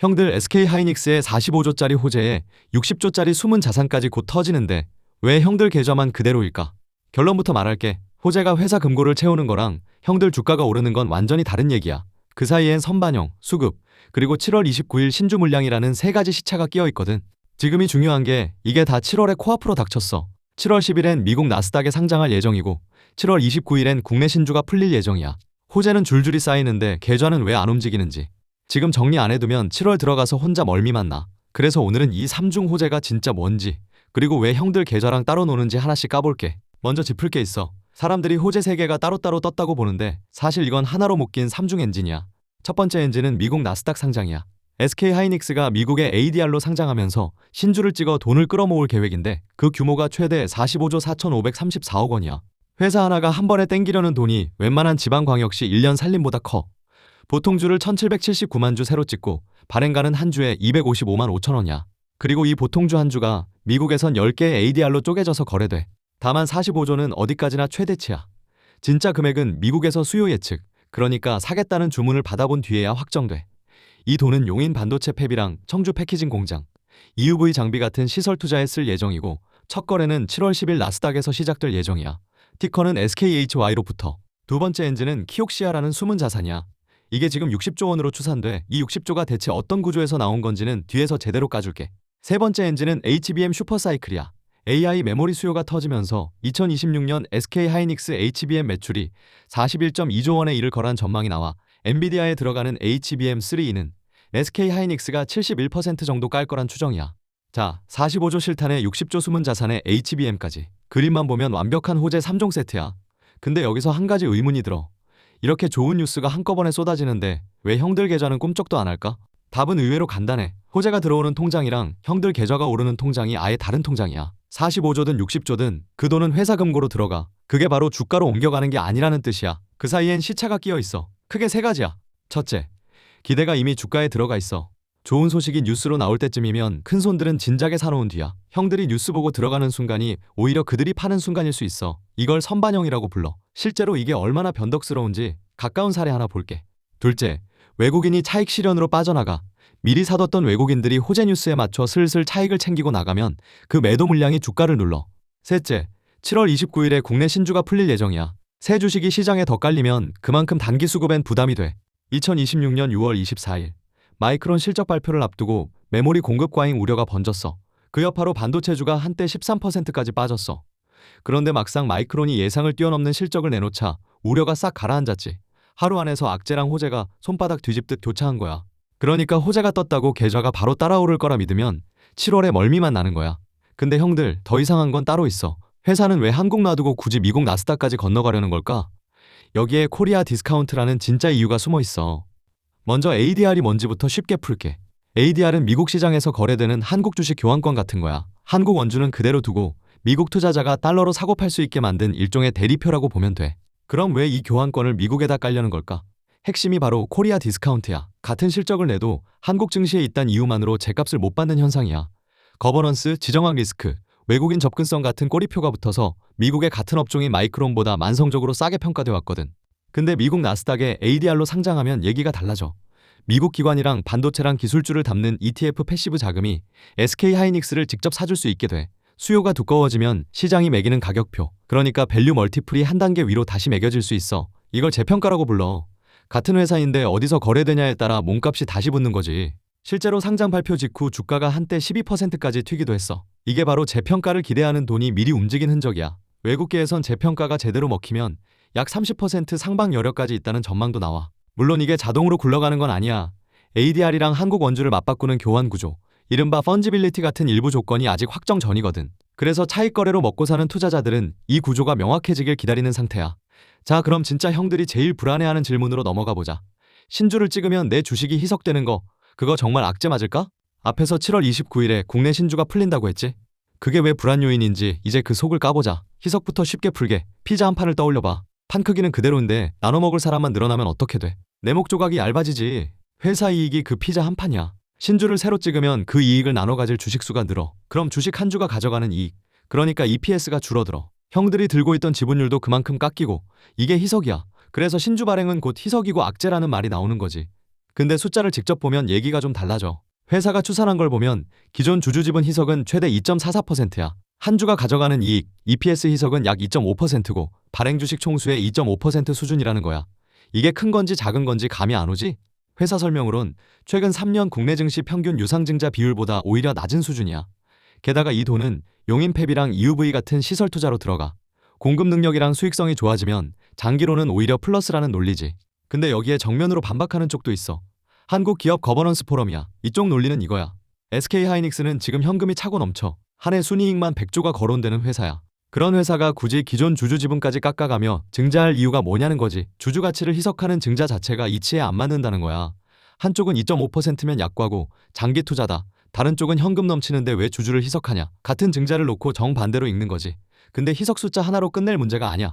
형들 SK하이닉스의 45조짜리 호재에 60조짜리 숨은 자산까지 곧 터지는데 왜 형들 계좌만 그대로일까? 결론부터 말할게. 호재가 회사 금고를 채우는 거랑 형들 주가가 오르는 건 완전히 다른 얘기야. 그 사이엔 선반영, 수급, 그리고 7월 29일 신주 물량이라는 세 가지 시차가 끼어 있거든. 지금이 중요한 게 이게 다 7월에 코앞으로 닥쳤어. 7월 10일엔 미국 나스닥에 상장할 예정이고 7월 29일엔 국내 신주가 풀릴 예정이야. 호재는 줄줄이 쌓이는데 계좌는 왜 안 움직이는지. 지금 정리 안 해두면 7월 들어가서 혼자 멀미만 나. 그래서 오늘은 이 3중 호재가 진짜 뭔지, 그리고 왜 형들 계좌랑 따로 노는지 하나씩 까볼게. 먼저 짚을 게 있어. 사람들이 호재 3개가 따로따로 떴다고 보는데 사실 이건 하나로 묶인 3중 엔진이야. 첫 번째 엔진은 미국 나스닥 상장이야. SK하이닉스가 미국의 ADR로 상장하면서 신주를 찍어 돈을 끌어모을 계획인데 그 규모가 최대 45조 4,534억 원이야. 회사 하나가 한 번에 땡기려는 돈이 웬만한 지방광역시 1년 살림보다 커. 보통 주를 1,779만 주 새로 찍고 발행가는 한 주에 255만 5천 원이야. 그리고 이 보통주 한 주가 미국에선 10개의 ADR로 쪼개져서 거래돼. 다만 45조는 어디까지나 최대치야. 진짜 금액은 미국에서 수요 예측, 그러니까 사겠다는 주문을 받아본 뒤에야 확정돼. 이 돈은 용인 반도체 팹이랑 청주 패키징 공장, EUV 장비 같은 시설 투자에 쓸 예정이고 첫 거래는 7월 10일 나스닥에서 시작될 예정이야. 티커는 SKHY로 붙어. 두 번째 엔진은 키옥시아라는 숨은 자산이야. 이게 지금 60조 원으로 추산돼. 이 60조가 대체 어떤 구조에서 나온 건지는 뒤에서 제대로 까줄게. 세 번째 엔진은 HBM 슈퍼사이클이야. AI 메모리 수요가 터지면서 2026년 SK하이닉스 HBM 매출이 41.2조 원에 이를 거란 전망이 나와 엔비디아에 들어가는 HBM3는 SK하이닉스가 71% 정도 깔 거란 추정이야. 자, 45조 실탄에 60조 숨은 자산에 HBM까지. 그림만 보면 완벽한 호재 3종 세트야. 근데 여기서 한 가지 의문이 들어. 이렇게 좋은 뉴스가 한꺼번에 쏟아지는데 왜 형들 계좌는 꿈쩍도 안 할까? 답은 의외로 간단해. 호재가 들어오는 통장이랑 형들 계좌가 오르는 통장이 아예 다른 통장이야. 45조든 60조든 그 돈은 회사 금고로 들어가. 그게 바로 주가로 옮겨가는 게 아니라는 뜻이야. 그 사이엔 시차가 끼어 있어. 크게 세 가지야. 첫째, 기대가 이미 주가에 들어가 있어. 좋은 소식이 뉴스로 나올 때쯤이면 큰 손들은 진작에 사놓은 뒤야. 형들이 뉴스 보고 들어가는 순간이 오히려 그들이 파는 순간일 수 있어. 이걸 선반영이라고 불러. 실제로 이게 얼마나 변덕스러운지 가까운 사례 하나 볼게. 둘째, 외국인이 차익 실현으로 빠져나가. 미리 사뒀던 외국인들이 호재 뉴스에 맞춰 슬슬 차익을 챙기고 나가면 그 매도 물량이 주가를 눌러. 셋째, 7월 29일에 국내 신주가 풀릴 예정이야. 새 주식이 시장에 더 깔리면 그만큼 단기 수급엔 부담이 돼. 2026년 6월 24일 마이크론 실적 발표를 앞두고 메모리 공급 과잉 우려가 번졌어. 그 여파로 반도체주가 한때 13%까지 빠졌어. 그런데 막상 마이크론이 예상을 뛰어넘는 실적을 내놓자 우려가 싹 가라앉았지. 하루 안에서 악재랑 호재가 손바닥 뒤집듯 교차한 거야. 그러니까 호재가 떴다고 계좌가 바로 따라오를 거라 믿으면 7월에 멀미만 나는 거야. 근데 형들, 더 이상한 건 따로 있어. 회사는 왜 한국 놔두고 굳이 미국 나스닥까지 건너가려는 걸까? 여기에 코리아 디스카운트라는 진짜 이유가 숨어 있어. 먼저 ADR이 뭔지부터 쉽게 풀게. ADR은 미국 시장에서 거래되는 한국 주식 교환권 같은 거야. 한국 원주는 그대로 두고 미국 투자자가 달러로 사고 팔 수 있게 만든 일종의 대리표라고 보면 돼. 그럼 왜 이 교환권을 미국에다 깔려는 걸까? 핵심이 바로 코리아 디스카운트야. 같은 실적을 내도 한국 증시에 있다는 이유만으로 제값을 못 받는 현상이야. 거버넌스, 지정학 리스크, 외국인 접근성 같은 꼬리표가 붙어서 미국의 같은 업종인 마이크론보다 만성적으로 싸게 평가돼 왔거든. 근데 미국 나스닥에 ADR로 상장하면 얘기가 달라져. 미국 기관이랑 반도체랑 기술주를 담는 ETF 패시브 자금이 SK하이닉스를 직접 사줄 수 있게 돼. 수요가 두꺼워지면 시장이 매기는 가격표, 그러니까 밸류 멀티플이 한 단계 위로 다시 매겨질 수 있어. 이걸 재평가라고 불러. 같은 회사인데 어디서 거래되냐에 따라 몸값이 다시 붙는 거지. 실제로 상장 발표 직후 주가가 한때 12%까지 튀기도 했어. 이게 바로 재평가를 기대하는 돈이 미리 움직인 흔적이야. 외국계에선 재평가가 제대로 먹히면 약 30% 상방 여력까지 있다는 전망도 나와. 물론 이게 자동으로 굴러가는 건 아니야. ADR이랑 한국 원주를 맞바꾸는 교환 구조, 이른바 펀지빌리티 같은 일부 조건이 아직 확정 전이거든. 그래서 차익 거래로 먹고 사는 투자자들은 이 구조가 명확해지길 기다리는 상태야. 자, 그럼 진짜 형들이 제일 불안해하는 질문으로 넘어가 보자. 신주를 찍으면 내 주식이 희석되는 거, 그거 정말 악재 맞을까? 앞에서 7월 29일에 국내 신주가 풀린다고 했지? 그게 왜 불안 요인인지 이제 그 속을 까보자. 희석부터 쉽게 풀게. 피자 한 판을 떠올려봐. 판 크기는 그대로인데 나눠 먹을 사람만 늘어나면 어떻게 돼? 내목 조각이 얇아지지. 회사 이익이 그 피자 한 판이야. 신주를 새로 찍으면 그 이익을 나눠 가질 주식수가 늘어. 그럼 주식 한 주가 가져가는 이익, 그러니까 EPS가 줄어들어. 형들이 들고 있던 지분율도 그만큼 깎이고. 이게 희석이야. 그래서 신주 발행은 곧 희석이고 악재라는 말이 나오는 거지. 근데 숫자를 직접 보면 얘기가 좀 달라져. 회사가 추산한 걸 보면 기존 주주지분 희석은 최대 2.44%야. 한 주가 가져가는 이익, EPS 희석은 약 2.5%고 발행 주식 총수의 2.5% 수준이라는 거야. 이게 큰 건지 작은 건지 감이 안 오지? 회사 설명으론 최근 3년 국내 증시 평균 유상증자 비율보다 오히려 낮은 수준이야. 게다가 이 돈은 용인 폐비랑 EUV 같은 시설 투자로 들어가. 공급 능력이랑 수익성이 좋아지면 장기로는 오히려 플러스라는 논리지. 근데 여기에 정면으로 반박하는 쪽도 있어. 한국 기업 거버넌스 포럼이야. 이쪽 논리는 이거야. SK하이닉스는 지금 현금이 차고 넘쳐. 한 해 순이익만 100조가 거론되는 회사야. 그런 회사가 굳이 기존 주주 지분까지 깎아가며 증자할 이유가 뭐냐는 거지. 주주 가치를 희석하는 증자 자체가 이치에 안 맞는다는 거야. 한쪽은 2.5%면 약과고 장기 투자다. 다른 쪽은 현금 넘치는데 왜 주주를 희석하냐. 같은 증자를 놓고 정반대로 읽는 거지. 근데 희석 숫자 하나로 끝낼 문제가 아니야.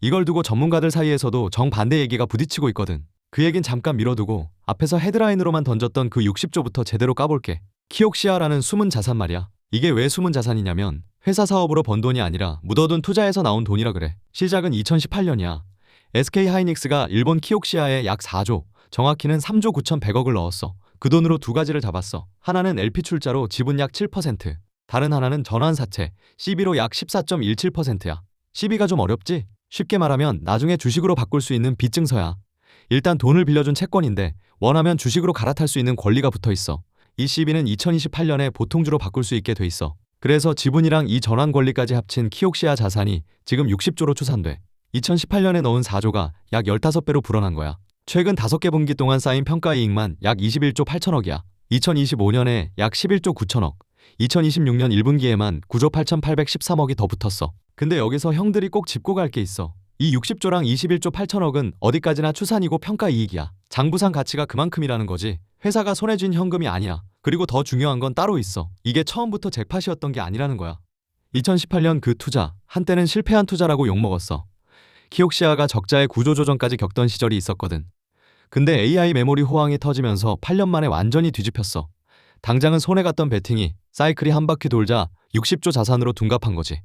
이걸 두고 전문가들 사이에서도 정반대 얘기가 부딪히고 있거든. 그 얘긴 잠깐 미뤄두고 앞에서 헤드라인으로만 던졌던 그 60조부터 제대로 까볼게. 키옥시아라는 숨은 자산 말이야. 이게 왜 숨은 자산이냐면 회사 사업으로 번 돈이 아니라 묻어둔 투자에서 나온 돈이라 그래. 시작은 2018년이야. SK하이닉스가 일본 키옥시아에 약 4조, 정확히는 3조 9,100억을 넣었어. 그 돈으로 두 가지를 잡았어. 하나는 LP 출자로 지분 약 7%, 다른 하나는 전환사채, CB로 약 14.17%야. CB가 좀 어렵지? 쉽게 말하면 나중에 주식으로 바꿀 수 있는 빚증서야. 일단 돈을 빌려준 채권인데 원하면 주식으로 갈아탈 수 있는 권리가 붙어 있어. 이 CB는 2028년에 보통주로 바꿀 수 있게 돼 있어. 그래서 지분이랑 이 전환 권리까지 합친 키옥시아 자산이 지금 60조로 추산돼. 2018년에 넣은 4조가 약 15배로 불어난 거야. 최근 5개 분기 동안 쌓인 평가이익만 약 21조 8천억이야. 2025년에 약 11조 9천억, 2026년 1분기에만 9조 8,813억이 더 붙었어. 근데 여기서 형들이 꼭 짚고 갈 게 있어. 이 60조랑 21조 8천억은 어디까지나 추산이고 평가이익이야. 장부상 가치가 그만큼이라는 거지. 회사가 손에 쥔 현금이 아니야. 그리고 더 중요한 건 따로 있어. 이게 처음부터 잭팟이었던 게 아니라는 거야. 2018년 그 투자, 한때는 실패한 투자라고 욕먹었어. 키옥시아가 적자의 구조조정까지 겪던 시절이 있었거든. 근데 AI 메모리 호황이 터지면서 8년 만에 완전히 뒤집혔어. 당장은 손에 갔던 베팅이 사이클이 한 바퀴 돌자 60조 자산으로 둔갑한 거지.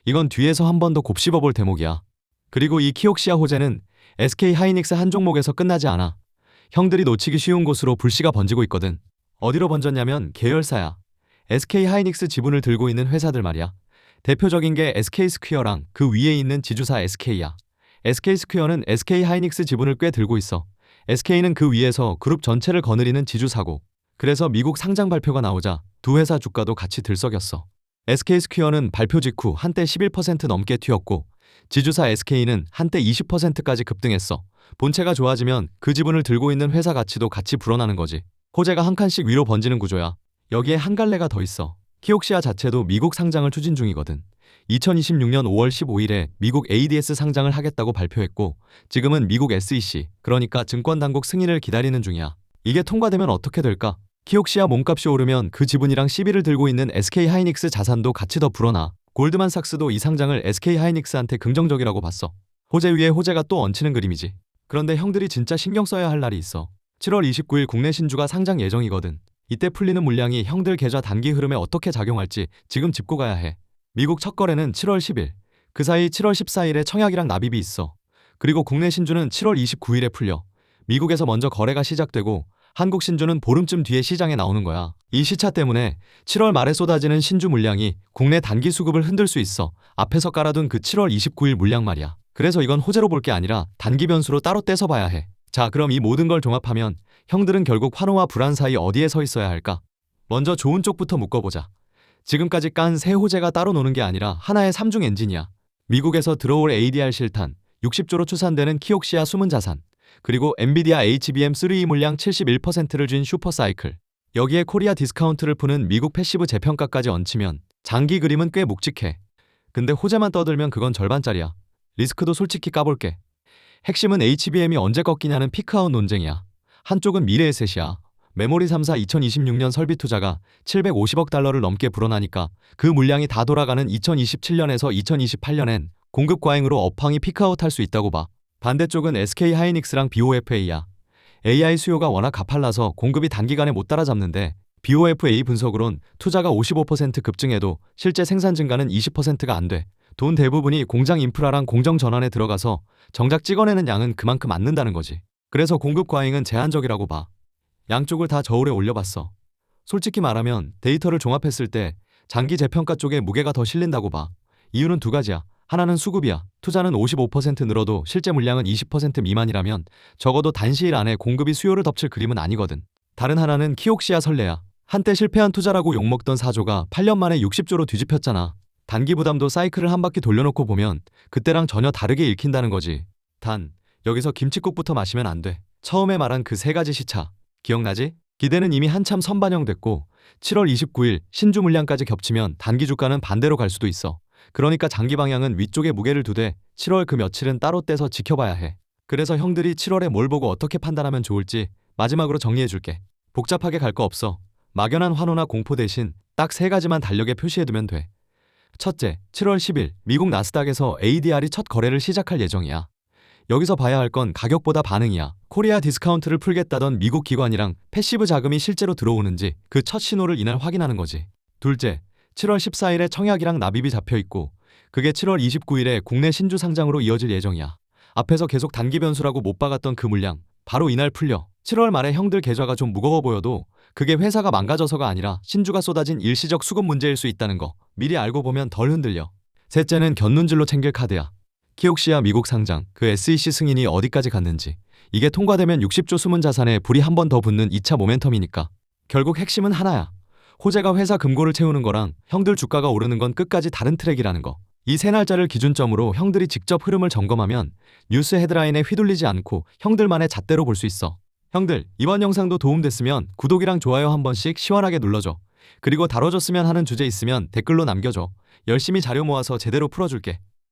이건 뒤에서 한 번 더 곱씹어볼 대목이야. 그리고 이 키옥시아 호재는 SK하이닉스 한 종목에서 끝나지 않아. 형들이 놓치기 쉬운 곳으로 불씨가 번지고 있거든. 어디로 번졌냐면 계열사야. SK하이닉스 지분을 들고 있는 회사들 말이야. 대표적인 게 SK스퀘어랑 그 위에 있는 지주사 SK야. SK스퀘어는 SK하이닉스 지분을 꽤 들고 있어. SK는 그 위에서 그룹 전체를 거느리는 지주사고. 그래서 미국 상장 발표가 나오자 두 회사 주가도 같이 들썩였어. SK스퀘어는 발표 직후 한때 11% 넘게 튀었고 지주사 SK는 한때 20%까지 급등했어. 본체가 좋아지면 그 지분을 들고 있는 회사 가치도 같이 불어나는 거지. 호재가 한 칸씩 위로 번지는 구조야. 여기에 한 갈래가 더 있어. 키옥시아 자체도 미국 상장을 추진 중이거든. 2026년 5월 15일에 미국 ADS 상장을 하겠다고 발표했고 지금은 미국 SEC, 그러니까 증권당국 승인을 기다리는 중이야. 이게 통과되면 어떻게 될까? 키옥시아 몸값이 오르면 그 지분이랑 시비를 들고 있는 SK하이닉스 자산도 같이 더 불어나. 골드만삭스도 이 상장을 SK하이닉스한테 긍정적이라고 봤어. 호재 위에 호재가 또 얹히는 그림이지. 그런데 형들이 진짜 신경 써야 할 날이 있어. 7월 29일 국내 신주가 상장 예정이거든. 이때 풀리는 물량이 형들 계좌 단기 흐름에 어떻게 작용할지 지금 짚고 가야 해. 미국 첫 거래는 7월 10일. 그 사이 7월 14일에 청약이랑 납입이 있어. 그리고 국내 신주는 7월 29일에 풀려. 미국에서 먼저 거래가 시작되고 한국 신주는 보름쯤 뒤에 시장에 나오는 거야. 이 시차 때문에 7월 말에 쏟아지는 신주 물량이 국내 단기 수급을 흔들 수 있어. 앞에서 깔아둔 그 7월 29일 물량 말이야. 그래서 이건 호재로 볼 게 아니라 단기 변수로 따로 떼서 봐야 해. 자, 그럼 이 모든 걸 종합하면 형들은 결국 환호와 불안 사이 어디에 서 있어야 할까? 먼저 좋은 쪽부터 묶어보자. 지금까지 깐 세 호재가 따로 노는 게 아니라 하나의 3중 엔진이야. 미국에서 들어올 ADR 실탄, 60조로 추산되는 키옥시아 숨은 자산, 그리고 엔비디아 HBM3E 물량 71%를 쥔 슈퍼사이클. 여기에 코리아 디스카운트를 푸는 미국 패시브 재평가까지 얹히면 장기 그림은 꽤 묵직해. 근데 호재만 떠들면 그건 절반짜리야. 리스크도 솔직히 까볼게. 핵심은 HBM이 언제 꺾이냐는 피크아웃 논쟁이야. 한쪽은 미래에셋이야. 메모리 3사 2026년 설비 투자가 750억 달러를 넘게 불어나니까 그 물량이 다 돌아가는 2027년에서 2028년엔 공급 과잉으로 업황이 피크아웃할 수 있다고 봐. 반대쪽은 SK하이닉스랑 BOFA야. AI 수요가 워낙 가팔라서 공급이 단기간에 못 따라잡는데 BOFA 분석으론 투자가 55% 급증해도 실제 생산 증가는 20%가 안 돼. 돈 대부분이 공장 인프라랑 공정 전환에 들어가서 정작 찍어내는 양은 그만큼 안 는다는 거지. 그래서 공급 과잉은 제한적이라고 봐. 양쪽을 다 저울에 올려봤어. 솔직히 말하면 데이터를 종합했을 때 장기 재평가 쪽에 무게가 더 실린다고 봐. 이유는 두 가지야. 하나는 수급이야. 투자는 55% 늘어도 실제 물량은 20% 미만이라면 적어도 단시일 안에 공급이 수요를 덮칠 그림은 아니거든. 다른 하나는 키옥시아 설레야. 한때 실패한 투자라고 욕먹던 4조가 8년 만에 60조로 뒤집혔잖아. 단기 부담도 사이클을 한 바퀴 돌려놓고 보면 그때랑 전혀 다르게 읽힌다는 거지. 단, 여기서 김칫국부터 마시면 안 돼. 처음에 말한 그 세 가지 시차. 기억나지? 기대는 이미 한참 선반영됐고 7월 29일 신주 물량까지 겹치면 단기 주가는 반대로 갈 수도 있어. 그러니까 장기 방향은 위쪽에 무게를 두되 7월 그 며칠은 따로 떼서 지켜봐야 해. 그래서 형들이 7월에 뭘 보고 어떻게 판단하면 좋을지 마지막으로 정리해줄게. 복잡하게 갈 거 없어. 막연한 환호나 공포 대신 딱 세 가지만 달력에 표시해두면 돼. 첫째, 7월 10일 미국 나스닥에서 ADR이 첫 거래를 시작할 예정이야. 여기서 봐야 할 건 가격보다 반응이야. 코리아 디스카운트를 풀겠다던 미국 기관이랑 패시브 자금이 실제로 들어오는지 그 첫 신호를 이날 확인하는 거지. 둘째, 7월 14일에 청약이랑 납입이 잡혀있고 그게 7월 29일에 국내 신주 상장으로 이어질 예정이야. 앞에서 계속 단기 변수라고 못 박았던 그 물량 바로 이날 풀려. 7월 말에 형들 계좌가 좀 무거워 보여도 그게 회사가 망가져서가 아니라 신주가 쏟아진 일시적 수급 문제일 수 있다는 거 미리 알고 보면 덜 흔들려. 셋째는 견눈질로 챙길 카드야. 키옥시아 미국 상장, 그 SEC 승인이 어디까지 갔는지. 이게 통과되면 60조 숨은 자산에 불이 한 번 더 붙는 2차 모멘텀이니까. 결국 핵심은 하나야. 호재가 회사 금고를 채우는 거랑 형들 주가가 오르는 건 끝까지 다른 트랙이라는 거. 이 세 날짜를 기준점으로 형들이 직접 흐름을 점검하면 뉴스 헤드라인에 휘둘리지 않고 형들만의 잣대로 볼 수 있어. 형들, 이번 영상도 도움됐으면 구독이랑 좋아요 한 번씩 시원하게 눌러줘. 그리고 다뤄줬으면 하는 주제 있으면 댓글로 남겨줘. 열심히 자료 모아서 제대로 풀어줄게.